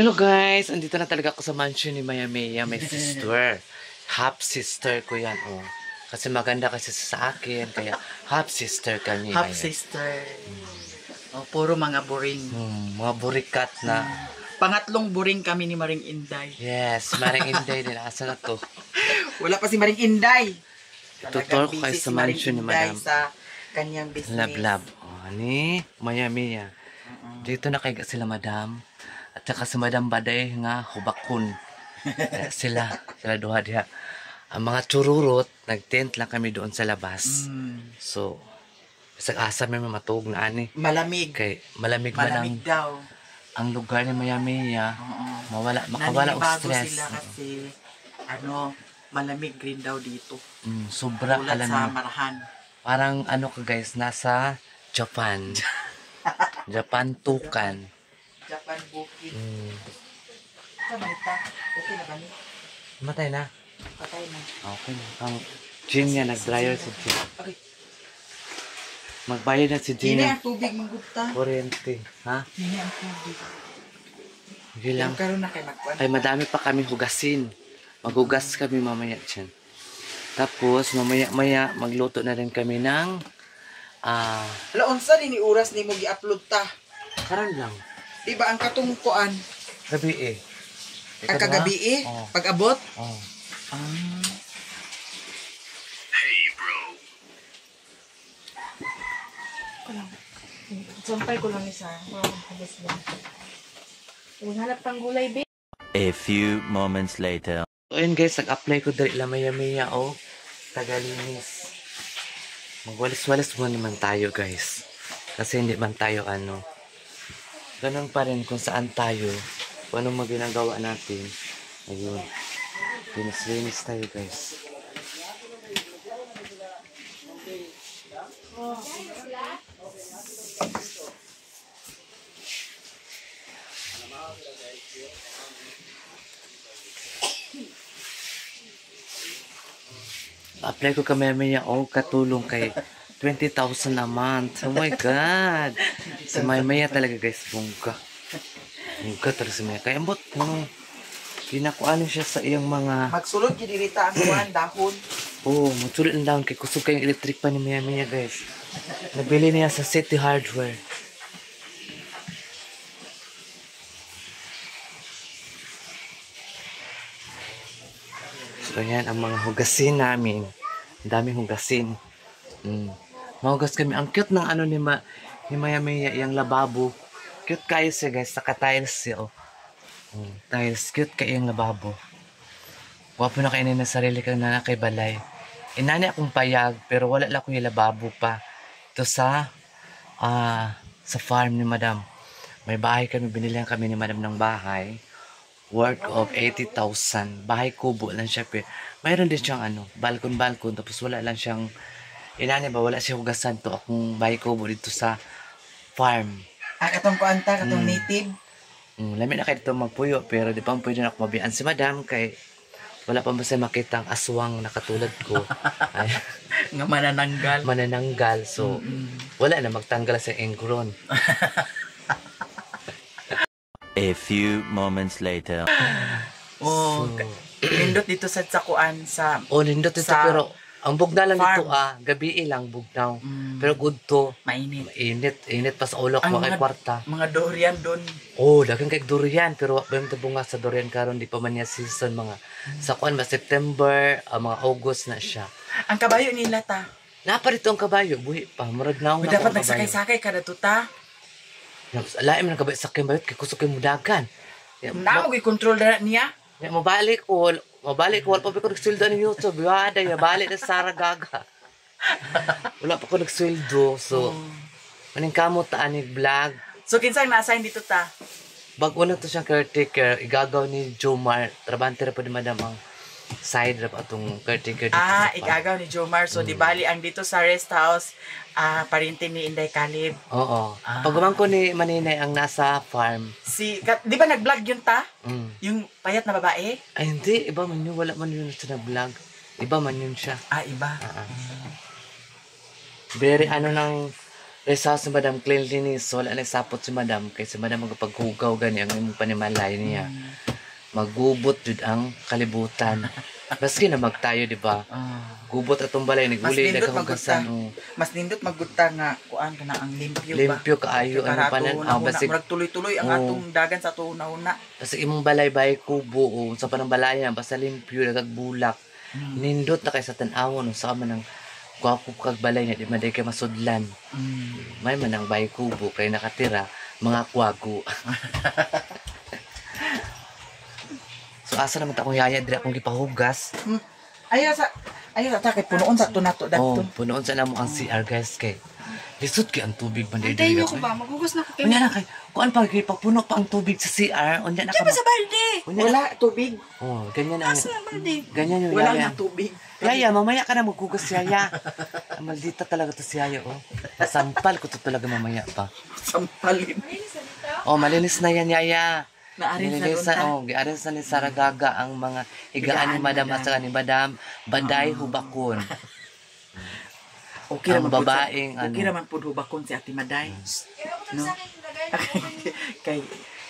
Hello guys! Andito na talaga ako sa mansion ni Maya Maya, my sister. Half sister ko yan, oh. Kasi maganda kasi sa akin, kaya half sister ka niya. Half sister. Oh, puro mga boring. Mga burikat na. Pangatlong boring kami ni Maring Inday. Yes, Maring Inday din. Asa na to? Wala pa si Maring Inday. Tutor ko kayo sa mansion ni Madam. Sa kanyang business. Lab-lab. Oh, ni Maya Maya. Dito na kay sila Madam. At saka si Madam Baday nga hubakon. sila duha diha. Ang mga chururot, nag-tent lang kami doon sa labas. So, isang asa may matug na ani. Malamig. Kay malamig daw. Ang lugar ni Maya Maya. Makawala og stress. Sila kasi malamig rin daw dito. Sobra alam sa Marahan. Parang ka guys, nasa Japan. Japan tukan. Japan bukid. Kamita. Okay na ba ni? Matay na. Patay na. Okay na. Ang Jin niya, nag-dryer si Jin. Okay. Magbayad na si Jin. Hindi ang tubig manggupta. Kuryente. Ha? Hindi ang tubig. Hindi lang. Karoon na kay magkuhan. Ay, madami pa kami hugasin. Maghugas kami mamaya dyan. Tapos, mamaya-maya, magluto na rin kami ng Hala, unsa ni oras ni mo gi-upload ta? karon lang. Diba ang katungkuan? Gabi eh. Ang kagabi eh? Oh. Pag-abot? Oh. Hey, bro. Sampay ko lang isa. Habis lang. Hanap pang gulay, babe. A few moments later. So, ayun guys, nag-apply ko dali Maya-Maya o tagalinis. Magwalis-walis mo naman tayo guys. Kasi hindi man tayo ganun pa rin kung saan tayo. Kung anong ginagawa natin. Ayun. Linis-linis tayo guys. Apply ko kami o katulong kay 20,000 a month. Oh my God! Si Maya talaga guys, bungka. Bungka talaga si Maya. Kaya ambot, kinakuano siya sa iyang mga... Magsulod gidirita ang kuhan, dahon. Oo, magsulit ang dahon kay kusog kayong electric pa ni Maya guys. Nabili niya sa City Hardware. So, ayan ang mga hugasin namin. Ang daming hugasin. Mahugas kami. Ang cute ng ni Maya Maya, yung lababo. Cute kayo siya guys. Naka-tiles siya. Tiles. Cute kayo yung lababo. Wapo na kayo na sarili kang nanakay balay. Inani akong payag, pero wala lang ko yung lababo pa. Ito sa farm ni Madam. May bahay kami. Binilihan kami ni Madam ng bahay. Worth of 80,000. Bahay kubo lang siya. Pero mayroon din siyang balkon-balkon. Tapos wala lang siyang, wala siyang hugasan to. Akong bahay kubo dito sa farm. Katong kuanta, katong native. Lami na kayo dito magpuyo. Pero di pa pwede na ako mabiyan si Madam. Kay wala pa masaya makita ang aswang na katulad ko. Nga manananggal. Manananggal. So, wala na magtanggal sa engron. A few moments later. Nindot dito sa tsakuan sa... Nindot dito pero ang bugnaw lang dito gabi lang bugnaw. Pero good to. Mainit. Init pa sa ulok mo kay kwarta. Mga durian doon. Daghang kay durian pero wala pa bunga sa durian karon di pa man niya season mga sa kuan ba September, mga August na siya. Ang kabayo nila ta. Napa dito ang kabayo, buhi pa murag naong na. Dapat nagsakay-sakay kada tuta. Laim ng kabayo sakay bayot kay kusog kay mudagan. Na mo gi-control niya. Mabalik ko wala pa ko nagsuldo ng YouTube. Wada ya balik na Sara Gaga. Wala pa ko nagsuldo. So maning kamot anig vlog. So kinsang na-assign dito ta? Bago na to siyang caretaker, igagaw ni Jomar. Trabante ra pa ni Madam ang side ra pa atong caretaker dito. Igagaw ni Jomar. So di bali ang dito sa rest house, parinti ni Inday Calib. Oo. Pagumang ko ni Maninay ang nasa farm. Di ba nag-vlog yun ta? Yung payat na babae? Ay hindi, iba man yun. Wala man yun sa vlog. Iba man yun siya. Iba. Very rest house si Madam cleanliness. Wala na sapot si Madam. Kaya si Madam magpaghugaw gani ang imong panimalay niya. Magubot jud ang kalibutan. Baski na magtayo, di ba? Gubot atong balay, Mas naguli na nindot kahugasan. Mas nindot magutta nga kuan ka na ang limpyo ba. Limpyo kaayo ang panan. Basig, Murag tuloy-tuloy ang atong dagan sa tuhuna-una. basig imong balay bay kubo o sa panambalayan basta limpyo nagagbulak. Nindot na kay sa tan-awon sa man ng gwapo kag balay nga di man day kay masudlan. May man ang bay kubo kay nakatira mga kwago. So asa naman ta akong yaya diri akong gipahugas. Ayaw sa kay punoon sa tunato Oh, dato. punoon sa namo ang CR guys kay. Lisod kay ang tubig man diri. Antayin niyo ko ba? Maghugas na ko kayo. Unya na kay kuan pa kay pagpuno pa ang tubig sa CR, unya na ka. Diyan ba sa balde? Unya na. Wala tubig. Oh, ganyan ang Asa na balde? ganyan yung Wala yaya. na tubig. Yaya, mamaya ka na maghugas yaya. Maldita talaga to si yaya, oh. Sampal ko to talaga mamaya pa. Sampalin. Oh, malinis na yan, yaya. Naarin sa Nililisan, lunta. oh, giarin sa ni Saragaga ang mga higaan ni Madam at saka ni Madam Baday Hubakon. Okay Ang naman po babaeng, sa, okay ano. naman po hubakon si Ate Maday. No? Kay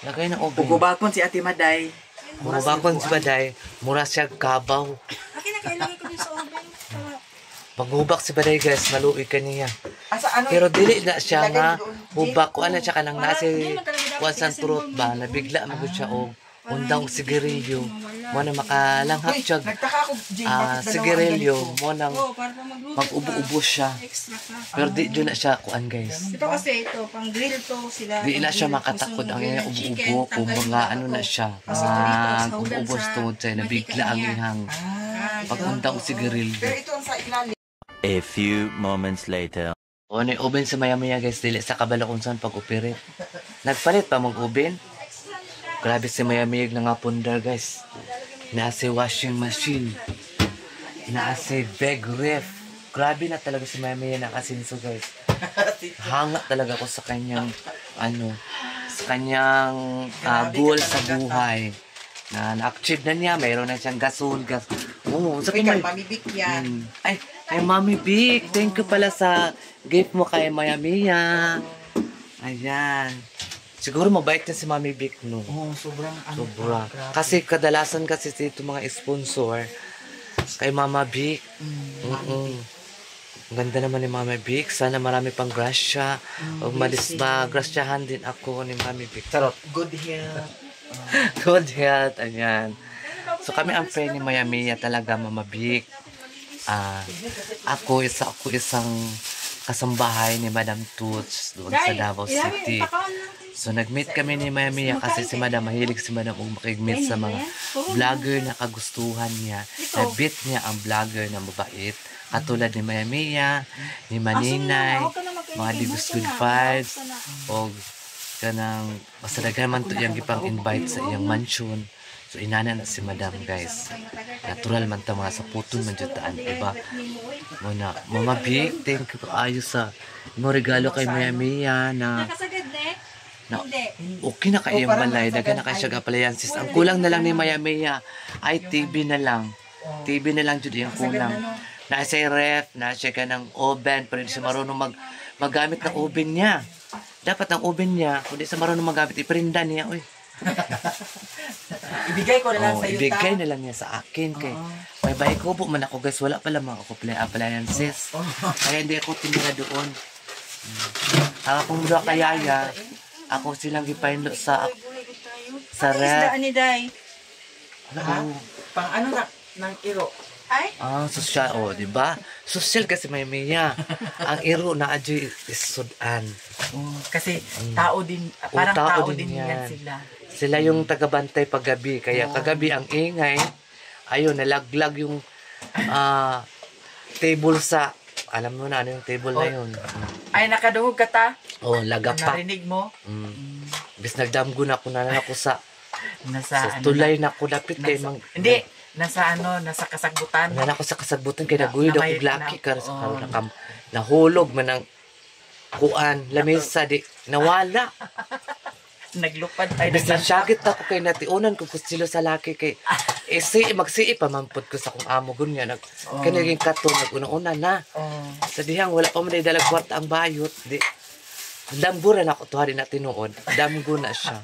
Lagay ng oven. hubakon si Ate Maday. Hubakon si Baday, mura siya kabaw. Akin na kayo, lagay ko din sa oven. Paghubak si Baday, guys, maluwi ka niya. Asa ano? Pero dili na siya Ilagay nga mo doon. hubak ko ano siya kanang nasi Hindi man talaga dapat kuan purot ba nabigla magud siya og undang sigarilyo mo na makalanghap Uy, siya nagtaka ako, Jing, bakit dalawa ang sigarilyo ganito? mo nang Oo, para pa magluto. mag-ubo-ubo siya Extra ka. pero di dyan na siya kuan guys Ito kasi ito, pang grill to sila. di na siya Pang-grill. makatakod Gusto ang mo iya grill ng chicken, ubo-ubo kung tanggalin mga mo ano ito. na siya Kasi Doritos, ubo-ubo sa stone siya nabigla ang mantika niya. ihang Ah, pag-undang sigarilyo pero ito ang sa ilalim. A few moments later. o ni oven sa maya-maya guys dili sa kabalo kung saan pag-operate nagpalit pa mong oven. Grabe si Mayamig na nga pundar guys. Nasa washing machine. Nasa bag ref. Grabe na talaga si Mayamig nakasinso guys. Hanga talaga ko sa kanyang sa kanyang goal sa buhay. Na-achieve na niya. Mayroon na siyang gasol. Oo, sa Uy, kay kumay. Mami Vic yan. Ay, Mami Vic. Thank you pala sa gift mo kay Mayamia. Ayan. Siguro mabait na si Mami Vic, no? Oh, sobrang ano. Sobra. grabe. Kasi kadalasan kasi dito mga sponsor kay Mama Vic. Ang ganda naman ni Mama Vic. Sana marami pang grasya. Huwag malis ba, grasyahan din ako ni Mami Vic. Charot. Good health. Good health. Ayan. So kami ang friend ni Mayamia talaga, Mama Vic. Ako isang kasambahay ni Madam Toots doon sa Davao City. So nag-meet kami ni Mayamia kasi si Madam, mahilig si Madam kung makig-meet sa mga vlogger na kagustuhan niya. Na-beat niya ang vlogger na mabait. Katulad ni Mayamia, ni Maninay, mga Digos Good Vibes, o kanang masadagan man to yung gipang invite sa iyang mansion. So inana na si Madam guys. Natural man ta mga saputon man jutaan, diba? Muna, Mama Vic, thank you kaayo sa mo regalo kay Mayamia na Nakasagad na? okay na kayo balay, daga na kayo siya appliances. Ang kulang na lang ni Mayamia ay TV na lang. TV na lang jud yung kulang. Nasa ref, nasa ka ng oven, pero hindi siya marunong magamit ng oven niya. Dapat ang oven niya, kung di siya marunong magamit, iperinda niya, uy. Ibigay ko na lang Oh, sa iyo. ibigay na lang niya sa akin kay may bahay ko po man ako guys, wala pala mga appliances. Kaya hindi ako tinira doon. Ang akong dua kayaya, ako silang gipainlo sa Isda ref. ni Day. Oh. Pang ano na, ng iro. Ay? Social, oh, di ba? Social kasi may miya. Ang iro na adyo isudan. Kasi tao din, parang tao tao din din yan. yan sila. Sila yung tagabantay paggabi. Kaya kagabi ang ingay, ayun, nalaglag yung table sa, alam mo na ano yung table na yun. Ay, nakaduhog ka ta? Oh, lagapak. Narinig mo? Bis nagdamgo na ako na ako sa Nasa, tulay na ako lapit kay mang... Hindi, nasa ano, nasa kasagbutan. Wala ako sa kasagbutan kay naguyod Na ako may- glaki na- kar sa oo. karon nakam nahulog man ang kuan lamesa di nawala. Naglupad tayo. Bis nasyagit ako kay natiunan ko kustilo sa laki kay magsiip pamampod ko sa kong amo gunya nag kay naging kato nag una-una na. Oh. Sa dihang wala pa man dalag kwarta ang bayot di Damburan ako tuwari na tinuod. Damgo na siya.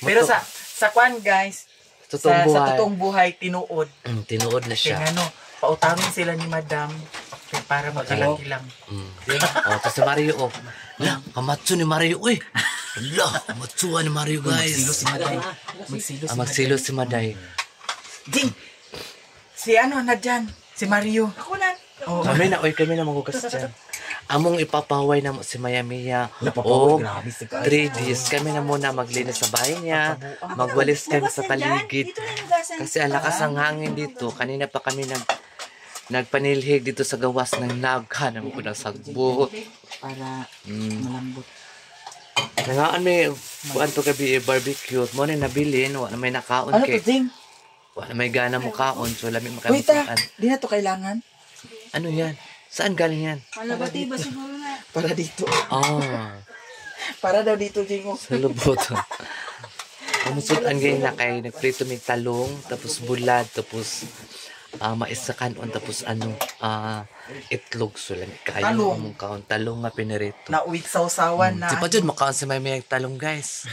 Pero sa kwan guys, Totoong sa buhay. totoong buhay, tinuod. Tinuod na siya. Kaya ano, pautangin sila ni Madam para magkilang-kilang. Tapos si Mario, La, kamatsu ni Mario, uy. La, kamatsuan ni Mario, guys. Magsilo Magsilo si si Maday. Maday. Jing! Si ano na dyan? Si Mario. Ako na. Oh, Kami na magugas dyan. Among ipapaway na si Maya Mia. O, 3 days. Kami na muna maglinis sa bahay niya. Magwalis kami sa paligid. Dito na yung gasan. Kasi ang lakas ng hangin dito. Kanina pa kami nagpanilhig dito sa gawas ng naghanam ko ng sagbot. para malambot. Nangaan may buwan to gabi barbecue. Mo na nabilin. Wala may nakaon Ano kay. to, Jing? Wala may gana mo kaon. So lami Wait makamitaan. di na to kailangan. Ano yan? Saan galing yan? Malabati ba siguro na? Para dito. Oh, Para daw dito, Jing. sa lubot. Kumusutan ngayon na kay nagprito may talong, tapos bulad, tapos mais kanon, tapos itlog. So lang kayo Talong. mong kaon. Talong nga pinirito. Nauwit sa usawan na. Di pa dyan makaon si may talong guys.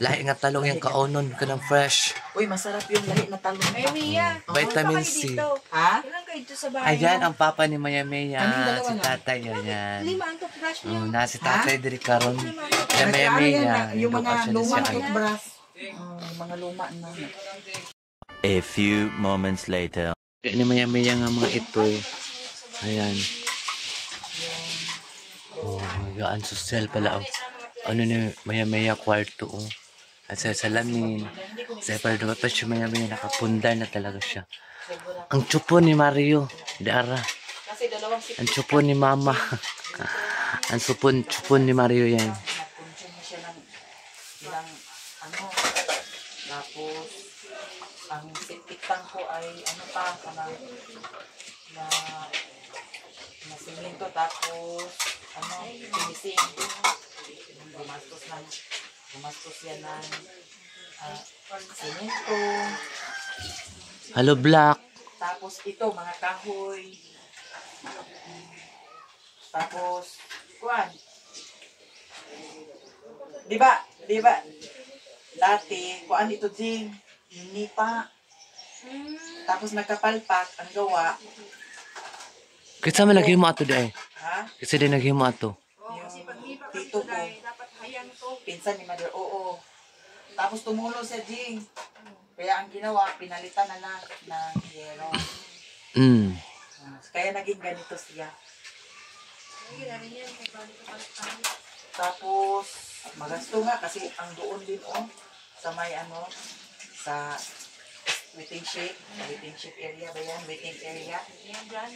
Lahi nga talong yung kaonon ka ng fresh. Uy, masarap yung lahi na talong. Ay, Mia. Vitamin ilan pa kayo C. dito? Ha? Ilan kayo dito sa bahay Ayan mo? ang papa ni Maya Maya. Kaming dalawa Si lang. tatay yan. 5 ang toothbrush niyo. Na si tatay diri karon. Kaya Maya Nag-ano yan Maya. na, yung mga luma siya. toothbrush. Yung mga luma na. A few moments later. Kaya ni Maya Maya nga mga itoy. Ayan. Oh, gaan social pala ang ano ni Maya Maya kwarto. Oh. At sa salamin. Sa pala dapat pa siya Maya Maya nakapundar na talaga siya. Ang chupo ni Mario. Dara. Ang chupo ni Mama. Ang chupo ni Mario yan. Nag-consume na siya ng ilang ano. Tapos, ang septic tank ko ay ano pa, na simento, tapos ano, finishing. Gumastos yan ng simento. Hello, Black. Tapos ito, mga kahoy. Tapos, kuwan. Di ba, dati, kuwan ito, Jing, nipa. Tapos nagkapalpak, ang gawa, Kasi man lagi mo ato dai. ha? Kasi din lagi mo ato. Yung tito ko, pinsan ni Mother, oo. Tapos tumulo sa Jing. Kaya ang ginawa, pinalitan na lang ng yero. Kaya naging ganito siya. Tapos, magasto nga kasi ang doon din sa may sa waiting shed area ba yan? Waiting area.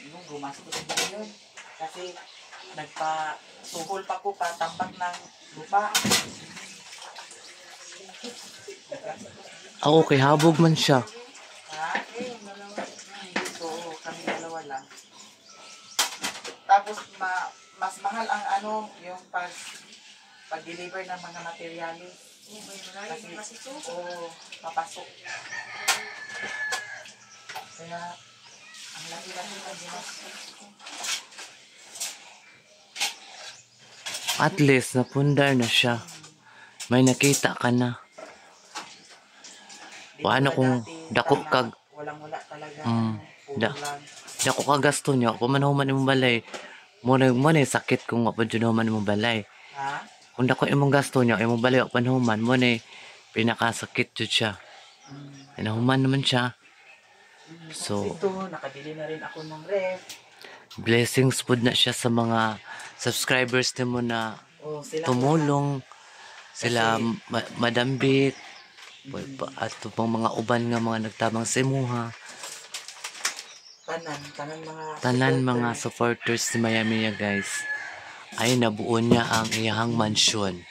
Yung gumastos din yun. Kasi nagpa-tuhol pa ko, patambak ng lupa. Okay, habog man siya. Ha? So, kami dalawa lang. Tapos, mas mahal ang yung pag-deliver ng mga materialis. Kasi, papasok. Kaya, ang laki-laki ng ginastos. At least, napundar na siya. May nakita ka na. Paano kung dako kag Walang-wala talaga. Puro da- lang. dako ka gasto niya, pamanahuman imong balay. Muna sakit kung mapadjunahuman imong balay. Ha? Kung dako imong gasto niya, imong balay panahuman mo na pinakasakit jud siya. Pinahuman naman siya. So, Ito, nakabili na rin ako ng ref. blessings po na siya sa mga subscribers mo na Sila tumulong. Sila Madam Bit, at pang mga uban nga mga nagtabang sa imuha. Tanan mga supporters ni Maya Mia guys. Ay nabuo niya ang iyahang mansyon.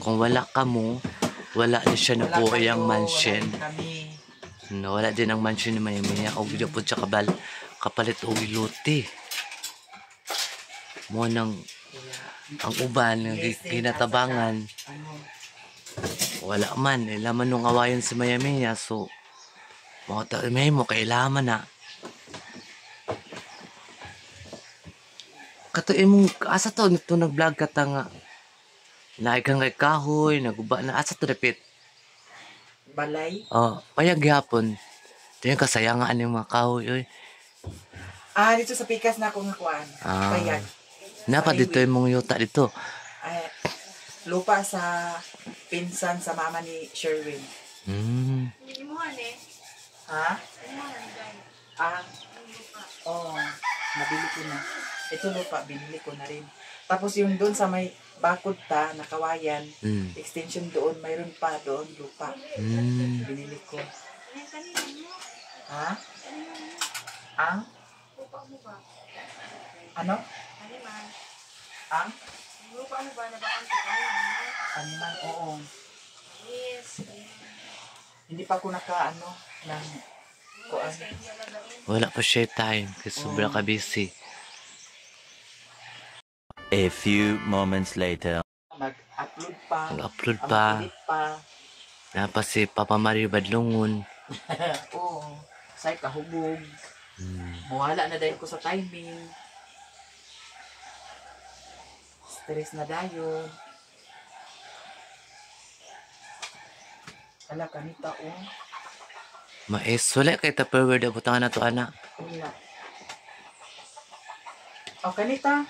Kung wala ka mo, wala din siya nabuo iyang mansion. Kami. No, wala din ang mansion ni Maya Mia. O gila po siya kapalit o iluti. Mo nang ang uban ng kinatabangan. Wala man. Ilaman nung awayan si Maya Mia. So, may mo kailaman na. Kato imong asa to nito nag-vlog ka ta nga. Naikang kay kahoy, naguba na asa to dapit. Balay. Oh, payag gyapon. Tingin kasayangan yung mga kahoy oy. Dito sa pikas na akong nakuhaan. Ah. Payag. Napa dito imong yuta dito. Ay, lupa sa pinsan sa mama ni Sherwin. Hmm. Ha? Oo. Nabili ko na. Ito lupa, binili ko na rin. Tapos yung doon sa may bakod ta, nakawayan, Mm. extension doon, mayroon pa doon lupa. Hmm. Binili ko. Ha? Ang? Ano? Ang? Animal, oo. Hindi pa ako naka-ano, ng kuan. Wala pa siya time kasi sobra ka busy. A few moments later. Mag-upload pa. Mag-upload pa. Mag-edit pa. Napa si Papa Mario Badlungon. Oo. Say kahubog. Mawala na dahil ko sa timing. Stress na dayon. Ala, kanita oh. Mais, wala kay Tupperware na butangan na to, ana. Wala. Oh, kanita.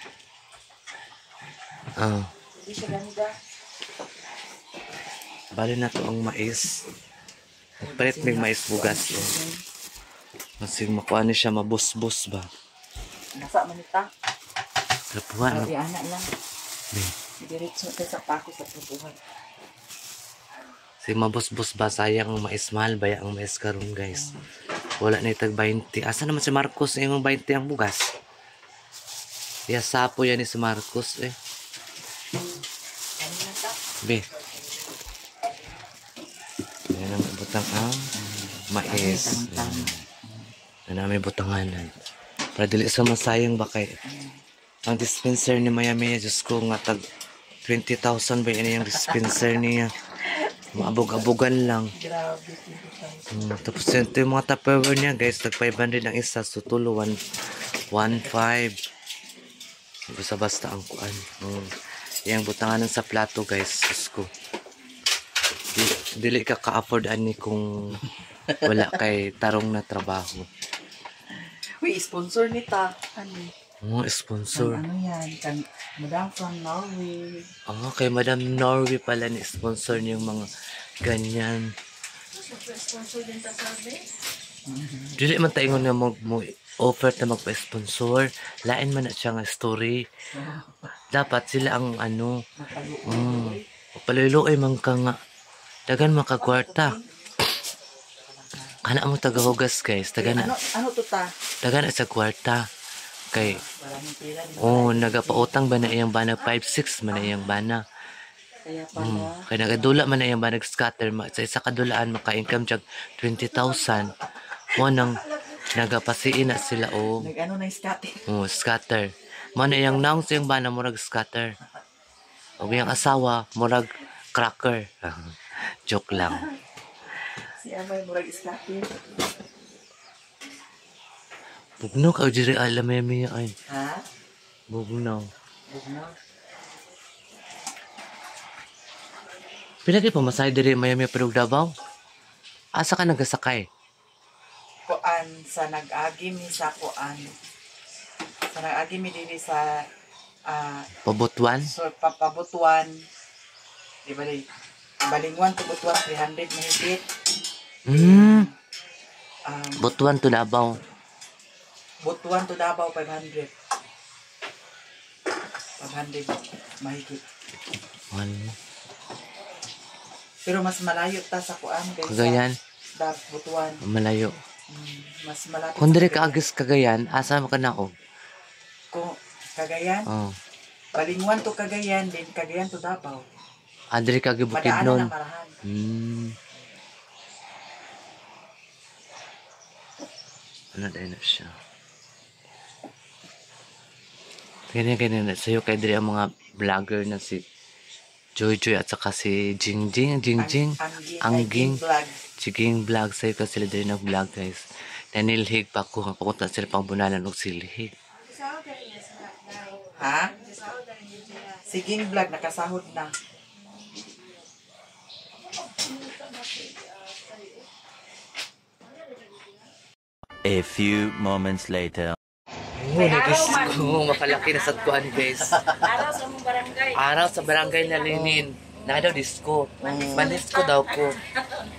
Ah, Hindi siya ganida. bali na to ang mais. Palit may mais bugas. Oh. Kasi makuha ni siya mabus-bus ba. Nasa manita. Kapuan. Ay, anak lang. Be. Diretso ka sa pako sa pupuhan. Si mabus-bus ba sayang ang mais mahal baya ang mais karon guys. Wala na itag 20. Asa naman si Marcos yung 20 ang bugas? Sapo yan ni si Marcos eh. Ano na ta? Be. Yan ang butang ang mais. Yan ang may butanganan. Para dili sa masayang ba kay ang dispenser ni Miami, Diyos ko nga tag 20,000 ba yan yung dispenser niya. Maabog-abogan lang. Grabe. Tapos ito yung mga Tupperware niya guys, tag 500 ang isa, so tulo 1.5. Basta-basta ang kuan. Yang butanganan sa plato guys, Diyos ko. Dili ka ka-afford ani kung wala kay tarong na trabaho. Uy, sponsor nita. Ano? Sponsor. Ano yan? Kan Madam from Norway. Kay Madam Norway pala ni sponsor niya yung mga ganyan. Dili man tayo nga mo offer na magpa-sponsor. Lain man na siya nga story. Dapat sila ang ano. Paluluoy man ka nga. Dagan makagwarta. Kana mo tagahugas guys. Dagan na. Ano to ta? Dagan na sa kwarta. Kay Maraming pera din. nagapautang ba na iyang bana 5-6 man na iyang bana. Kaya pala. Kaya nagadula man na iyang bana scatter sa isa kadulaan maka-income jag 20,000. Mo nang nagapasiin na sila Nag-ano na yung scatting. scatter. Mo na iyang naong sa iyang bana murag scatter. O iyang asawa murag cracker. Joke lang. Si Amay murag scatting. Bugnaw ka diri alam may ay. Ha? Bugnaw. Bugnaw. Pila kay pamasahe diri Miami pero Davao? Asa ka nagasakay? Kuan sa nag-agi mi sa kuan. Sa nag-agi mi diri sa Pabutuan? so papabutuan. Di ba di? Balingwan to Butuan 300 mahigit. Butuan to Davao. Butuan to Davao 500. 500 mahigit. Pero mas malayo ta sa kuan kaysa Cagayan, sa Butuan. malayo. Mas malapit. Kung sa diri ka agis Cagayan, asa mo ka na og? Kung Cagayan, Balingwan to Cagayan, din Cagayan to Davao. Diri ka gibukid Madaanan nun. ang marahan. Ano dahil na siya? Ganyan na sa'yo kay diri ang mga vlogger na si Joy at saka si Jingjing, Angging, Vlog. Jiging vlog sa'yo kasi sila diri na vlog guys. Nanilhig pa ko, papunta sila pang bunalan og silhig. Ha? Siging vlog, nakasahod na. A few moments later. Oh, nag-disco. Makalaki na sa kuan, guys. Araw sa mong barangay. Araw sa barangay na Lenin. Na daw disco. Mandisco daw ko.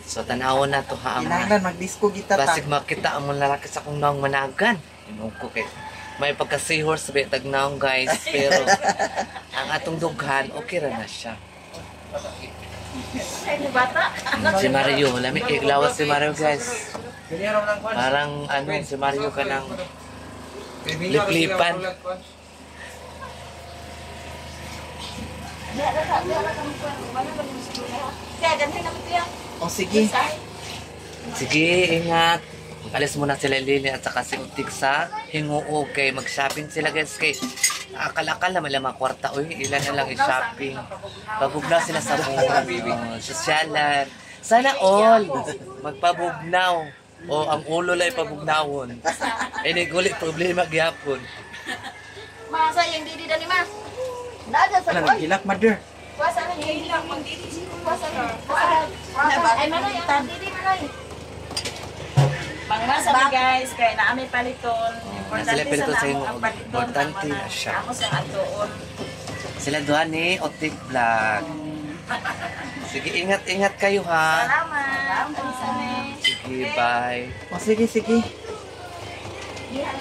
So, tanawon na to ha. Kinahanglan mag-disco kita ta. Basig makita ang mga lalaki sa kong naong managan. Inom ko kay may pagka-seahorse sabi tagnaong guys. Pero ang atong dughan, okay ra na siya. Ay, ni bata. Si Mario, lamig iglawas si Mario guys. Parang ano, si Mario ka ng liplipan. Kaya, ganun lang ito yan. O sige. Sige, ingat. Mag-alis muna sila Lili at saka si Utik sa Hinguo kay mag-shopping sila guys kay akal-akal na mga kwarta. Uy, ilan na lang i-shopping. Pabugnaw sila sa buong sosyalan. Sana all magpabugnaw. O ang ulo lang ipabugnawon. Inigulit problema gyapon. Masa yung didi dan ni Mas. Nada sa Wala nagilak, mother. Kuasa na yung didi. Kuasa na. Ay, mana yung didi malay. Pangmasa mi guys, kaya naami paliton. Sila paliton sa inyo. ang paliton. Importante na siya. Ako sa atoon. Sila duha ni Utik Vlog. Sige, ingat-ingat kayo ha. Salamat. Salamat. Sige, bye. O sige, sige. Diyan,